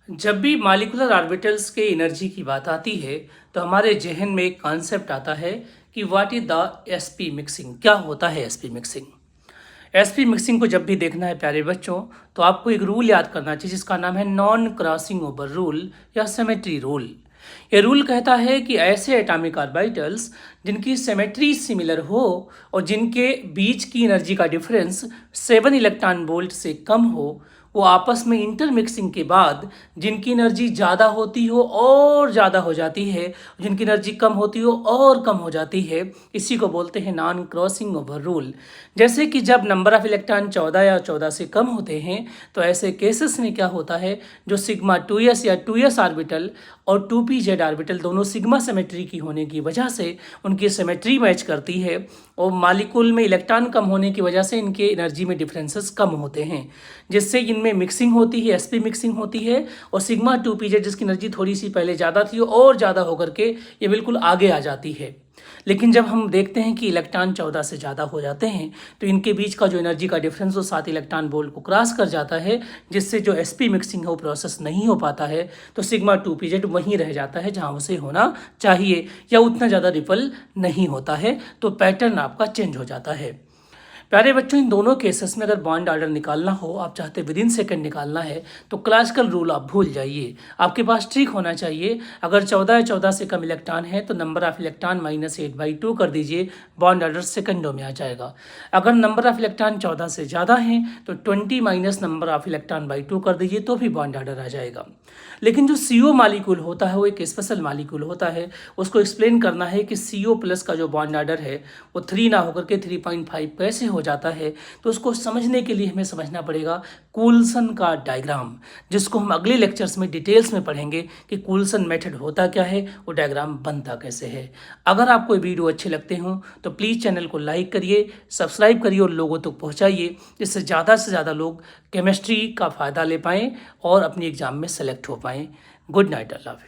जब भी molecular orbitals के एनर्जी की बात आती है तो हमारे जहन में एक कॉन्सेप्ट आता है कि what is the SP mixing. क्या होता है एसपी मिक्सिंग? एसपी मिक्सिंग को जब भी देखना है प्यारे बच्चों, तो आपको एक रूल याद करना चाहिए जिसका नाम है नॉन क्रॉसिंग ओवर रूल या सिमेट्री रूल। ये रूल कहता है कि ऐसे एटॉमिक ऑर्बिटल्स जिनकी सिमेट्री सिमिलर हो और जिनके बीच की एनर्जी का डिफरेंस 7 इलेक्ट्रॉन वोल्ट से कम हो, वो आपस में इंटरमिक्सिंग के बाद जिनकी एनर्जी ज़्यादा होती हो और ज़्यादा हो जाती है, जिनकी एनर्जी कम होती हो और कम हो जाती है, इसी को बोलते हैं नॉन क्रॉसिंग ओवर रूल। जैसे कि जब नंबर ऑफ इलेक्ट्रॉन 14 या 14 से कम होते हैं, तो ऐसे केसेस में क्या होता है, जो सिग्मा 2s या 2s ऑर्बिटल और 2pz ऑर्बिटल दोनों सिग्मा सिमेट्री की होने की वजह से उनकी सिमेट्री मैच करती है और मॉलिक्यूल में इलेक्ट्रॉन कम होने की वजह से इनके एनर्जी में डिफरेंसेस कम होते हैं, जिससे इनमें मिक्सिंग होती है, एसपी मिक्सिंग होती है। और सिग्मा 2pz जिसकी एनर्जी थोड़ी सी पहले ज़्यादा थी और ज़्यादा होकर के ये बिल्कुल आगे आ जाती है। लेकिन जब हम देखते हैं कि इलेक्ट्रॉन 14 से ज़्यादा हो जाते हैं तो इनके बीच का जो एनर्जी का डिफरेंस वो 7 इलेक्ट्रॉन वोल्ट को क्रॉस कर जाता है, जिससे जो एसपी मिक्सिंग है वो प्रोसेस नहीं हो पाता है। तो सिग्मा 2pz वहीं रह जाता है जहाँ उसे होना चाहिए, या उतना ज़्यादा रिपल नहीं होता है, तो पैटर्न आपका चेंज हो जाता है। प्यारे बच्चों, इन दोनों केसेस में अगर बॉन्ड ऑर्डर निकालना हो, आप चाहते विद इन सेकेंड निकालना है, तो क्लासिकल रूल आप भूल जाइए। आपके पास ट्रिक होना चाहिए। अगर 14 या 14 से कम इलेक्ट्रॉन है तो नंबर ऑफ इलेक्ट्रॉन -8/2 कर दीजिए, बॉन्ड ऑर्डर सेकंडों में आ जाएगा। अगर नंबर ऑफ इलेक्ट्रॉन 14 से ज़्यादा है तो 20 माइनस नंबर ऑफ इलेक्ट्रॉन/2 कर दीजिए, तो भी बॉन्ड ऑर्डर आ जाएगा। लेकिन जो CO मालिक्यूल होता है वो एक स्पेशल मालिक्यूल होता है। उसको एक्सप्लेन करना है कि CO+ का जो बॉन्ड ऑर्डर है वो 3 ना होकर के 3.5 कैसे हो जाता है। तो उसको समझने के लिए हमें समझना पड़ेगा कूल्सन का डायग्राम, जिसको हम अगले लेक्चर्स में डिटेल्स में पढ़ेंगे कि कूल्सन मेथड होता क्या है, वो डायग्राम बनता कैसे है। अगर आपको ये वीडियो अच्छे लगते हों तो प्लीज़ चैनल को लाइक करिए, सब्सक्राइब करिए और लोगों तक पहुँचाइए, जिससे ज़्यादा से ज़्यादा लोग केमिस्ट्री का फ़ायदा ले पाएँ और अपनी एग्ज़ाम में सेलेक्ट हो पाएँ। Good night, I love you.